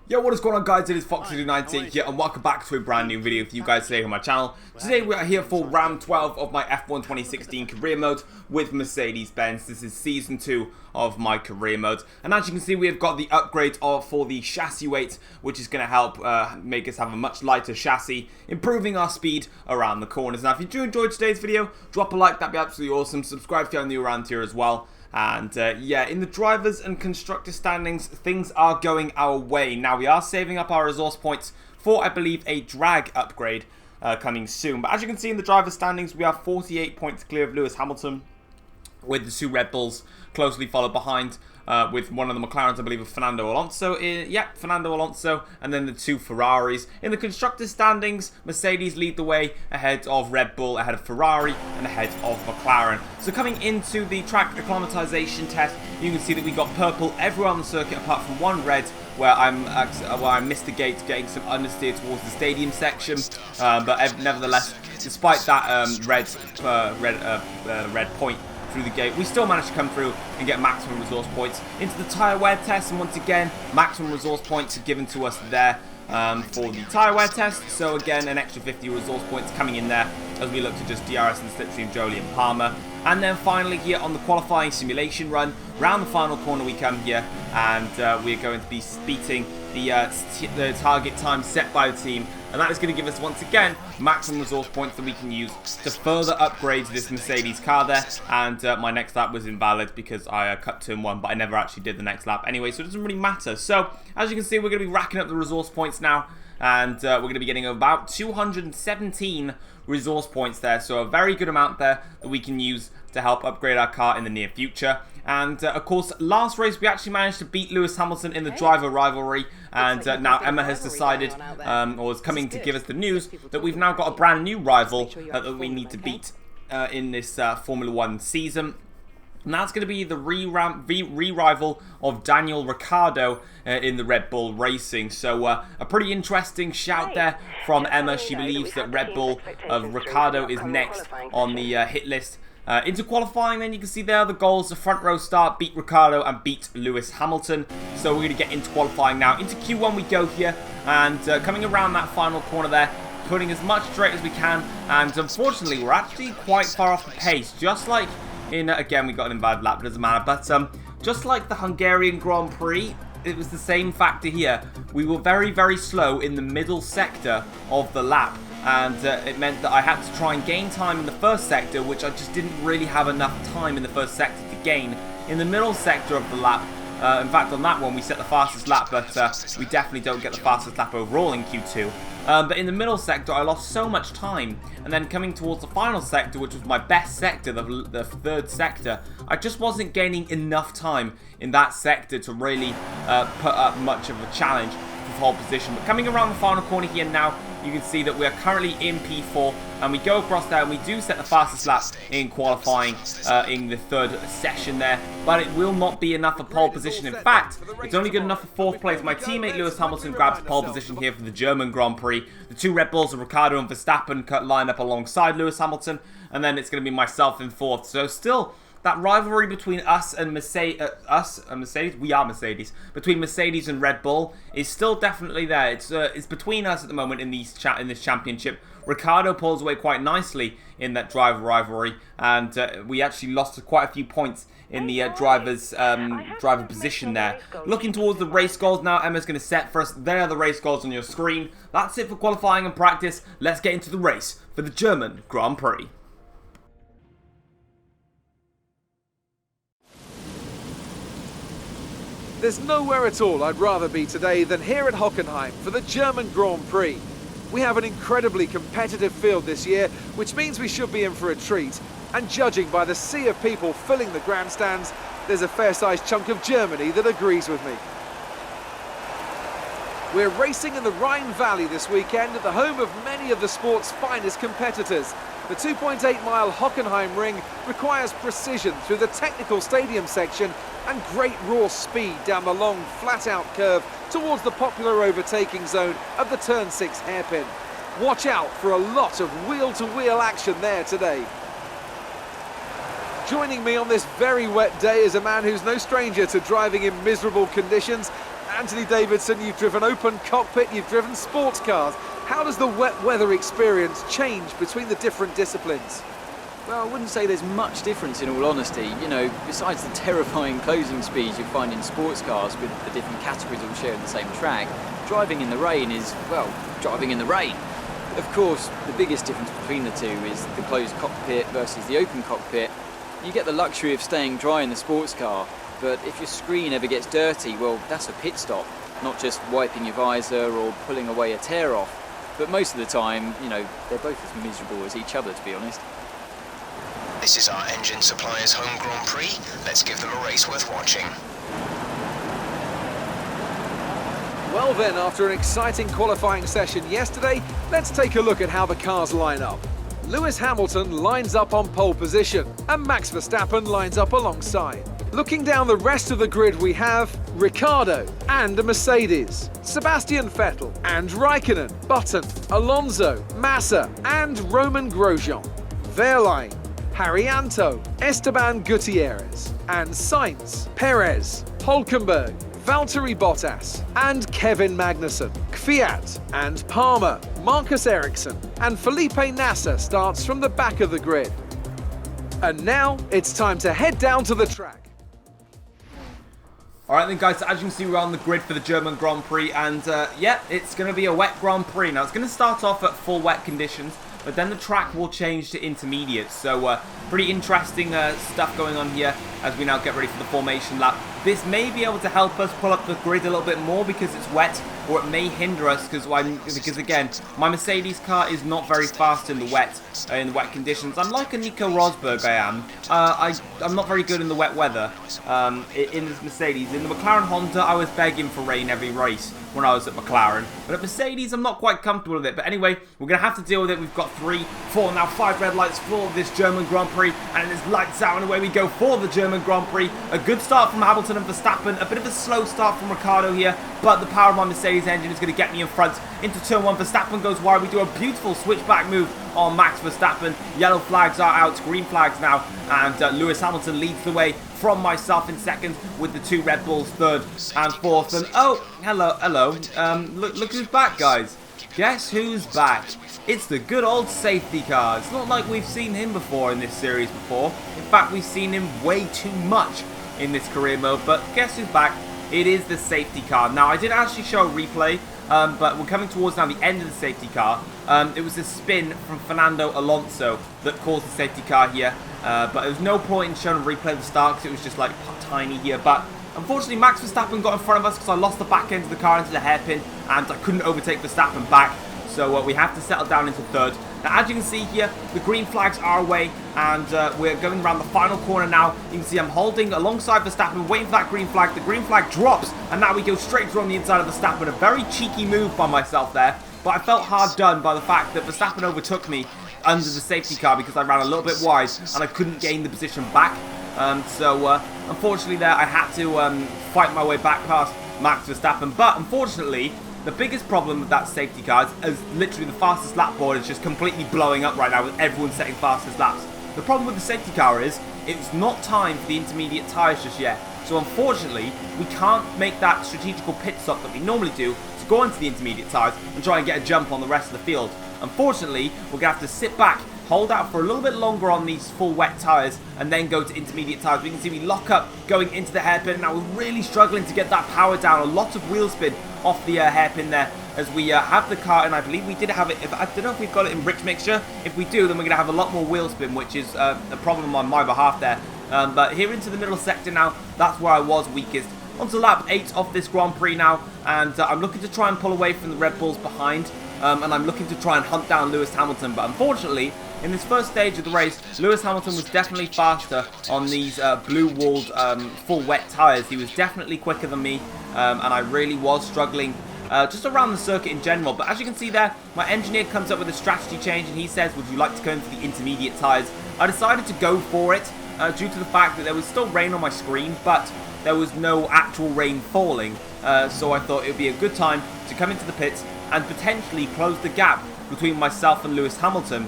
Yo, what is going on, guys? It is Foxy298 here, and welcome back to a brand new video for you guys today on my channel. Today we are here for round 12 of my F1 2016 career mode with Mercedes-Benz. This is season 2 of my career mode, and as you can see, we have got the upgrade for the chassis weight, which is going to help make us have a much lighter chassis, improving our speed around the corners. Now, if you do enjoy today's video, drop a like, that'd be absolutely awesome. Subscribe if you're new around here as well. And yeah, in the drivers and constructor standings, things are going our way. Now, we are saving up our resource points for, I believe, a drag upgrade coming soon. But as you can see in the driver standings, we are 48 points clear of Lewis Hamilton, with the 2 Red Bulls closely followed behind, with one of the McLarens, I believe, of Fernando Alonso. Fernando Alonso, and then the 2 Ferraris. In the constructors standings, Mercedes lead the way ahead of Red Bull, ahead of Ferrari, and ahead of McLaren. So coming into the track acclimatization test, you can see that we got purple everywhere on the circuit apart from one red, where I missed the gate, getting some understeer towards the stadium section. But nevertheless, despite that red point through the gate, we still managed to come through and get maximum resource points into the tyre wear test, and once again maximum resource points are given to us there for the tyre wear test. So again, an extra 50 resource points coming in there as we look to just DRS and slipstream Jolie and Palmer. And then finally here on the qualifying simulation run, round the final corner we come here, and we're going to be beating the target time set by the team, and that is going to give us once again maximum resource points that we can use to further upgrade this Mercedes car there. And my next lap was invalid because I cut turn 1, but I never actually did the next lap anyway, so it doesn't really matter. So as you can see, we're going to be racking up the resource points now, and we're going to be getting about 217 resource points there, so a very good amount there that we can use to help upgrade our car in the near future. And of course, last race we actually managed to beat Lewis Hamilton in the driver rivalry, and now Emma has decided, or is coming to give us the news, that we've now got a brand new rival that we need to beat in this Formula 1 season. And that's going to be the re-rival of Daniel Ricciardo in the Red Bull Racing. So a pretty interesting shout there from Emma. She believes that Red Bull of Ricciardo is next on the hit list. Into qualifying, then you can see there the goals. The front row start, beat Ricciardo and beat Lewis Hamilton. So we're going to get into qualifying now. Into Q1 we go here, and coming around that final corner there, putting as much straight as we can. And unfortunately, we're actually quite far off the pace, just like in, again, we got an invalid lap, it doesn't matter, but just like the Hungarian Grand Prix, it was the same factor here. We were very, very slow in the middle sector of the lap, and it meant that I had to try and gain time in the first sector, which I just didn't really have enough time in the first sector to gain. In the middle sector of the lap, in fact on that one we set the fastest lap, but we definitely don't get the fastest lap overall in Q2. But in the middle sector I lost so much time, and then coming towards the final sector, which was my best sector, the third sector, I just wasn't gaining enough time in that sector to really put up much of a challenge for pole position. But coming around the final corner here now, you can see that we are currently in P4, and we go across there and we do set the fastest lap in qualifying in the third session there, but it will not be enough for pole position. In fact, it's only good enough for 4th place. My teammate Lewis Hamilton grabs pole position here for the German Grand Prix. The 2 Red Bulls of Ricciardo and Verstappen line up alongside Lewis Hamilton, and then it's going to be myself in 4th. So still, that rivalry between us and Mercedes, we are Mercedes, between Mercedes and Red Bull is still definitely there. It's between us at the moment in this championship. Ricciardo pulls away quite nicely in that driver rivalry, and we actually lost quite a few points in the driver position there. Looking towards the race goals now, Emma's going to set for us. There are the race goals on your screen. That's it for qualifying and practice. Let's get into the race for the German Grand Prix. There's nowhere at all I'd rather be today than here at Hockenheim for the German Grand Prix. We have an incredibly competitive field this year, which means we should be in for a treat. And judging by the sea of people filling the grandstands, there's a fair-sized chunk of Germany that agrees with me. We're racing in the Rhine Valley this weekend at the home of many of the sport's finest competitors. The 2.8-mile Hockenheim ring requires precision through the technical stadium section and great raw speed down the long, flat-out curve towards the popular overtaking zone of the Turn 6 hairpin. Watch out for a lot of wheel-to-wheel action there today. Joining me on this very wet day is a man who's no stranger to driving in miserable conditions Anthony Davidson, you've driven open cockpit, you've driven sports cars. How does the wet weather experience change between the different disciplines? Well, I wouldn't say there's much difference in all honesty. You know, besides the terrifying closing speeds you find in sports cars with the different categories all sharing the same track, driving in the rain is, well, driving in the rain. Of course, the biggest difference between the two is the closed cockpit versus the open cockpit. You get the luxury of staying dry in the sports car, but if your screen ever gets dirty, well, that's a pit stop, not just wiping your visor or pulling away a tear off. But most of the time, you know, they're both as miserable as each other, to be honest. This is our engine supplier's home Grand Prix. Let's give them a race worth watching. Well then, after an exciting qualifying session yesterday, let's take a look at how the cars line up. Lewis Hamilton lines up on pole position, and Max Verstappen lines up alongside. Looking down the rest of the grid, we have Ricciardo and a Mercedes, Sebastian Vettel and Raikkonen, Button, Alonso, Massa and Roman Grosjean, Wehrlein, Haryanto, Esteban Gutierrez and Sainz, Perez, Hülkenberg, Valtteri Bottas and Kevin Magnussen, Kvyat and Palmer, Marcus Ericsson and Felipe Nasser starts from the back of the grid. And now it's time to head down to the track. Alright then guys, so as you can see we're on the grid for the German Grand Prix and yeah, it's going to be a wet Grand Prix. Now it's going to start off at full wet conditions, but then the track will change to intermediate. So pretty interesting stuff going on here as we now get ready for the formation lap. This may be able to help us pull up the grid a little bit more because it's wet, or it may hinder us because again, my Mercedes car is not very fast in the wet conditions. I'm like a Nico Rosberg, I am. I'm not very good in the wet weather in this Mercedes. In the McLaren Honda, I was begging for rain every race when I was at McLaren. But at Mercedes, I'm not quite comfortable with it. But anyway, we're going to have to deal with it. We've got 3, 4, now 5 red lights for this German Grand Prix. And it's lights out and away we go for the German Grand Prix. A good start from Hamilton and Verstappen. A bit of a slow start from Ricciardo here. But the power of my Mercedes engine is going to get me in front into turn 1. Verstappen goes wide. We do a beautiful switchback move on Max Verstappen. Yellow flags are out. Green flags now. And Lewis Hamilton leads the way from myself in second with the 2 Red Bulls third and fourth. And oh, hello. Look who's back, guys. Guess who's back? It's the good old safety car. It's not like we've seen him before in this series before. In fact, we've seen him way too much in this career mode. But guess who's back? It is the safety car. Now, I did actually show a replay, but we're coming towards now the end of the safety car. It was a spin from Fernando Alonso that caused the safety car here. But there was no point in showing a replay at the start because it was just like tiny here. But unfortunately, Max Verstappen got in front of us because I lost the back end of the car into the hairpin and I couldn't overtake Verstappen back. So we have to settle down into third. Now, as you can see here, the green flags are away and we're going around the final corner now. You can see I'm holding alongside Verstappen, waiting for that green flag. The green flag drops and now we go straight through on the inside of Verstappen. A very cheeky move by myself there, but I felt hard done by the fact that Verstappen overtook me under the safety car because I ran a little bit wide and I couldn't gain the position back. So unfortunately there I had to fight my way back past Max Verstappen. But unfortunately, the biggest problem with that safety car is literally the fastest lap board is just completely blowing up right now with everyone setting fastest laps. The problem with the safety car is it's not time for the intermediate tyres just yet. So unfortunately, we can't make that strategical pit stop that we normally do to go onto the intermediate tyres and try and get a jump on the rest of the field. Unfortunately, we're going to have to sit back, hold out for a little bit longer on these full wet tyres and then go to intermediate tyres. We can see we lock up going into the hairpin. Now we're really struggling to get that power down. A lot of wheel spin off the hairpin there as we have the car, and I believe we did have it. I don't know if we've got it in rich mixture. If we do, then we're going to have a lot more wheel spin, which is a problem on my behalf there. But here into the middle sector now, that's where I was weakest. On to lap 8 of this Grand Prix now, and I'm looking to try and pull away from the Red Bulls behind. And I'm looking to try and hunt down Lewis Hamilton, but unfortunately, in this first stage of the race, Lewis Hamilton was definitely faster on these blue-walled full wet tyres. He was definitely quicker than me, and I really was struggling just around the circuit in general. But as you can see there, my engineer comes up with a strategy change, and he says, would you like to go into the intermediate tyres? I decided to go for it due to the fact that there was still rain on my screen, but there was no actual rain falling. So I thought it would be a good time to come into the pits and potentially close the gap between myself and Lewis Hamilton,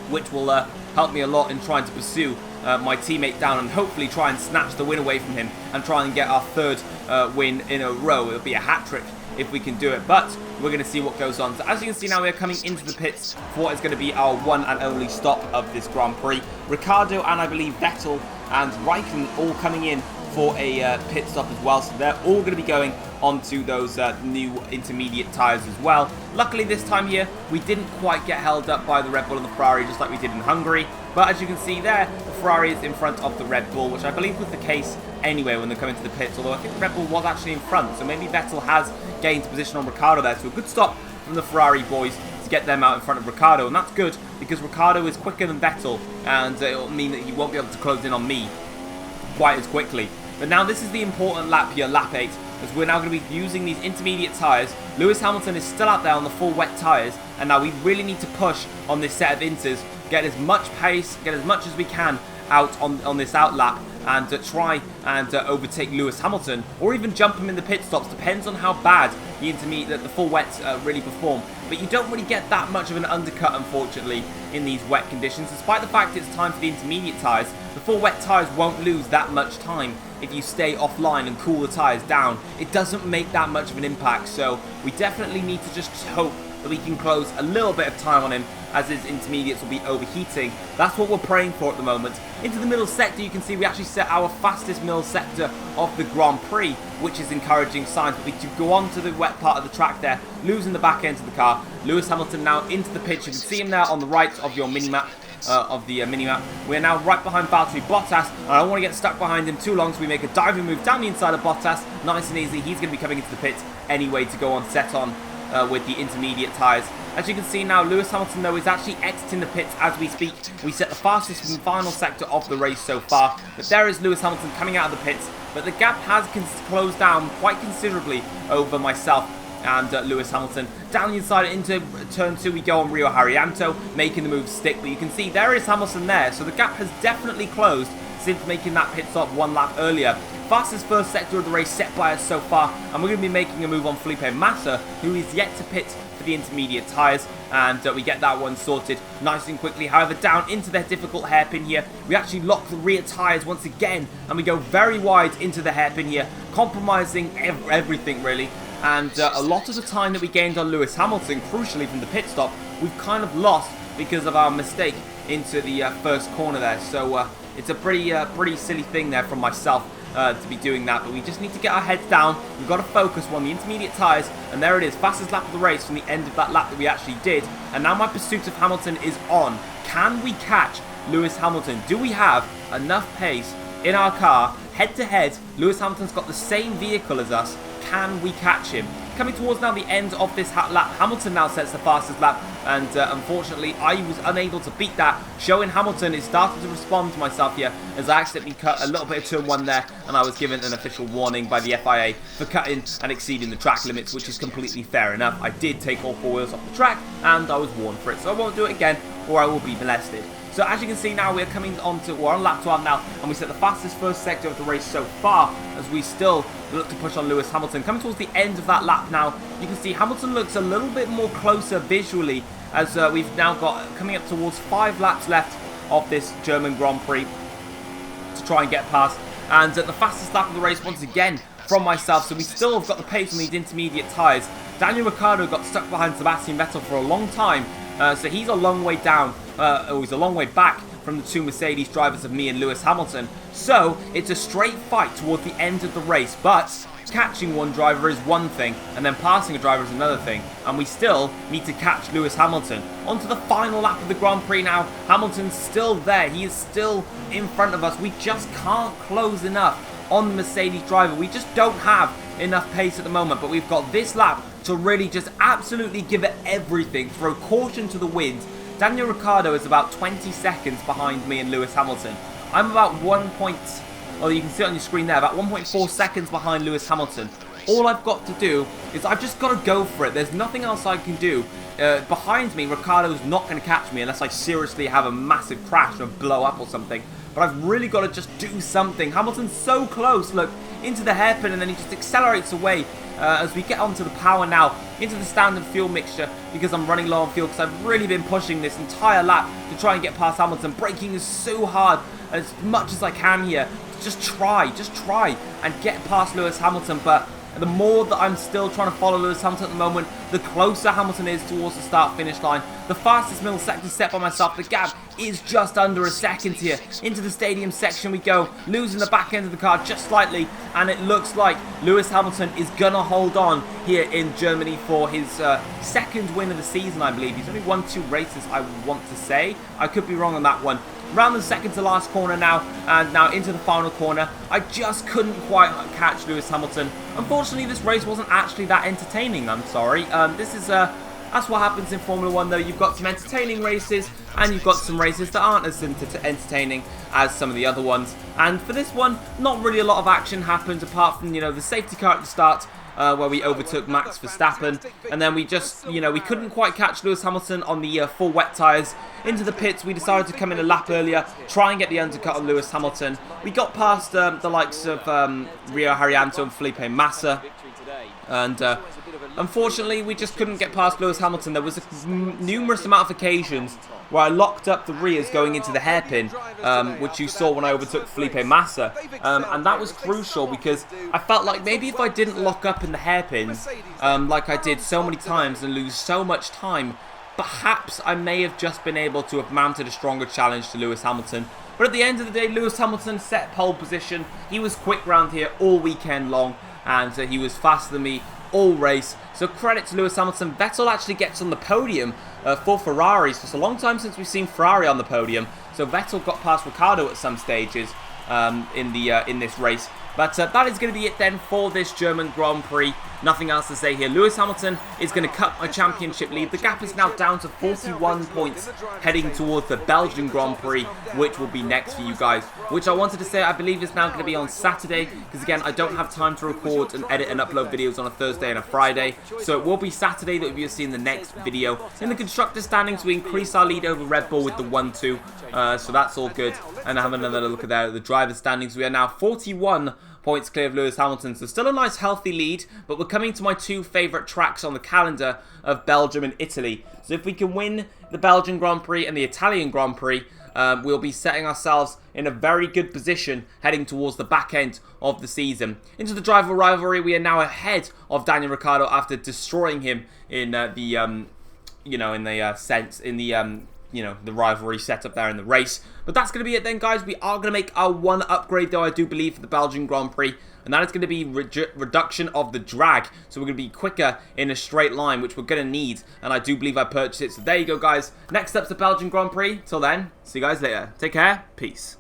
which will helped me a lot in trying to pursue my teammate down and hopefully try and snatch the win away from him and try and get our third win in a row. It'll be a hat-trick if we can do it, but we're going to see what goes on. So as you can see now, we're coming into the pits for what is going to be our one and only stop of this Grand Prix. Ricciardo and I believe Vettel and Raikkonen all coming in for a pit stop as well, so they're all going to be going onto those new intermediate tyres as well. Luckily this time here, we didn't quite get held up by the Red Bull and the Ferrari just like we did in Hungary, but as you can see there, the Ferrari is in front of the Red Bull, which I believe was the case anyway when they come into the pits, although I think the Red Bull was actually in front, so maybe Vettel has gained position on Ricciardo there, so a good stop from the Ferrari boys to get them out in front of Ricciardo, and that's good because Ricciardo is quicker than Vettel, and it'll mean that he won't be able to close in on me quite as quickly. But now this is the important lap here, lap 8, as we're now going to be using these intermediate tyres. Lewis Hamilton is still out there on the full wet tyres, and now we really need to push on this set of inters, get as much pace, get as much as we can out on this out lap, and try and overtake Lewis Hamilton, or even jump him in the pit stops, depends on how bad the full wets really perform. But you don't really get that much of an undercut, unfortunately, in these wet conditions. Despite the fact it's time for the intermediate tyres, the full wet tyres won't lose that much time if you stay offline and cool the tyres down. It doesn't make that much of an impact, so we definitely need to just hope that we can close a little bit of time on him as his intermediates will be overheating. That's what we're praying for at the moment. Into the middle sector, you can see we actually set our fastest middle sector of the Grand Prix, which is encouraging signs. But we do go on to the wet part of the track there, losing the back end of the car. Lewis Hamilton now into the pits. You can see him there on the right of your mini-map. We're now right behind Valtteri Bottas, and I don't want to get stuck behind him too long, so we make a diving move down the inside of Bottas, nice and easy. He's going to be coming into the pits anyway to go on set on with the intermediate tyres. As you can see now, Lewis Hamilton though is actually exiting the pits as we speak. We set the fastest and final sector of the race so far, but there is Lewis Hamilton coming out of the pits, but the gap has closed down quite considerably over myself and Lewis Hamilton. Down the inside into turn 2 we go on Rio Haryanto, making the move stick, but you can see there is Hamilton there, so the gap has definitely closed since making that pit stop one lap earlier. Fastest first sector of the race set by us so far, and we're going to be making a move on Felipe Massa, who is yet to pit for the intermediate tyres, and we get that one sorted nice and quickly. However, down into their difficult hairpin here, we actually lock the rear tyres once again, and we go very wide into the hairpin here, compromising everything really. And a lot of the time that we gained on Lewis Hamilton, crucially from the pit stop, we've kind of lost because of our mistake into the first corner there. So it's a pretty silly thing there from myself to be doing that, but we just need to get our heads down. We've got to focus on the intermediate tyres, and there it is, fastest lap of the race from the end of that lap that we actually did. And now my pursuit of Hamilton is on. Can we catch Lewis Hamilton? Do we have enough pace in our car, head to head? Lewis Hamilton's got the same vehicle as us. Can we catch him? Coming towards now the end of this lap, Hamilton now sets the fastest lap, and unfortunately I was unable to beat that. Showing Hamilton is starting to respond to myself here, as I accidentally cut a little bit of turn 1 there, and I was given an official warning by the FIA for cutting and exceeding the track limits, which is completely fair enough. I did take all 4 wheels off the track, and I was warned for it, so I won't do it again, or I will be molested. So as you can see now, we're on lap 12 now, and we set the fastest first sector of the race so far, as we still look to push on Lewis Hamilton. Coming towards the end of that lap now, you can see Hamilton looks a little bit more closer visually, as we've now got coming up towards 5 laps left of this German Grand Prix to try and get past. And the fastest lap of the race once again from myself, so we still have got the pace on these intermediate tyres. Daniel Ricciardo got stuck behind Sebastian Vettel for a long time, so he's a long way down, or he's a long way back from the 2 Mercedes drivers of me and Lewis Hamilton. So it's a straight fight towards the end of the race, but catching one driver is one thing, and then passing a driver is another thing, and we still need to catch Lewis Hamilton. On to the final lap of the Grand Prix now. Hamilton's still there, he is still in front of us. We just can't close enough on the Mercedes driver. We just don't have enough pace at the moment, but we've got this lap to really just absolutely give it everything, throw caution to the wind. Daniel Ricciardo is about 20 seconds behind me and Lewis Hamilton. I'm about you can see it on your screen there, about 1.4 seconds behind Lewis Hamilton. all I've got to do is I've just got to go for it. There's nothing else I can do. Behind me, Ricciardo's not going to catch me unless I seriously have a massive crash or blow up or something. But I've really got to just do something. Hamilton's so close, look, into the hairpin, and then he just accelerates away as we get onto the power now, into the standard fuel mixture, because I'm running low on fuel, because I've really been pushing this entire lap to try and get past Hamilton. Braking is so hard as much as I can here. Just try and get past Lewis Hamilton, but the more that I'm still trying to follow Lewis Hamilton at the moment, the closer Hamilton is towards the start-finish line. The fastest millisecond set by myself. The gap is just under a second here. Into the stadium section we go, losing the back end of the car just slightly, and it looks like Lewis Hamilton is gonna hold on here in Germany for his second win of the season, I believe. He's only won 2 races, I want to say. I could be wrong on that one. Around the second to last corner now, and now into the final corner. I just couldn't quite catch Lewis Hamilton. Unfortunately, this race wasn't actually that entertaining, I'm sorry. That's what happens in Formula 1 though. You've got some entertaining races, and you've got some races that aren't as entertaining as some of the other ones. And for this one, not really a lot of action happened, apart from, you know, the safety car at the start, where we overtook Max Verstappen, and then we just, you know, we couldn't quite catch Lewis Hamilton on the full wet tyres. Into the pits, we decided to come in a lap earlier, try and get the undercut on Lewis Hamilton. We got past the likes of Rio Haryanto and Felipe Massa, and unfortunately we just couldn't get past Lewis Hamilton. There was a numerous amount of occasions where I locked up the rears going into the hairpin, which you saw when I overtook Felipe Massa, and that was crucial because I felt like maybe if I didn't lock up in the hairpins like I did so many times and lose so much time, perhaps I may have just been able to have mounted a stronger challenge to Lewis Hamilton. But at the end of the day, Lewis Hamilton set pole position. He was quick round here all weekend long, and he was faster than me all race. So credit to Lewis Hamilton. Vettel actually gets on the podium for Ferraris. It's a long time since we've seen Ferrari on the podium. So Vettel got past Ricciardo at some stages in this race. But that is going to be it then for this German Grand Prix. Nothing else to say here. Lewis Hamilton is going to cut my championship lead. The gap is now down to 41 points, heading towards the Belgian Grand Prix, which will be next for you guys. Which I wanted to say, I believe is now going to be on Saturday, because again, I don't have time to record and edit and upload videos on a Thursday and a Friday. So it will be Saturday that you'll see in the next video. In the constructor standings, we increase our lead over Red Bull with the 1-2. So that's all good. And I have another look at that at the driver standings. We are now 41 points clear of Lewis Hamilton, so still a nice healthy lead, but we're coming to my 2 favourite tracks on the calendar of Belgium and Italy. So if we can win the Belgian Grand Prix and the Italian Grand Prix, we'll be setting ourselves in a very good position heading towards the back end of the season. Into the driver rivalry, we are now ahead of Daniel Ricciardo after destroying him in the rivalry setup there in the race. But that's going to be it then, guys. We are going to make our 1 upgrade, though, I do believe, for the Belgian Grand Prix. And that is going to be reduction of the drag. So we're going to be quicker in a straight line, which we're going to need. And I do believe I purchased it. So there you go, guys. Next up's the Belgian Grand Prix. Till then, see you guys later. Take care. Peace.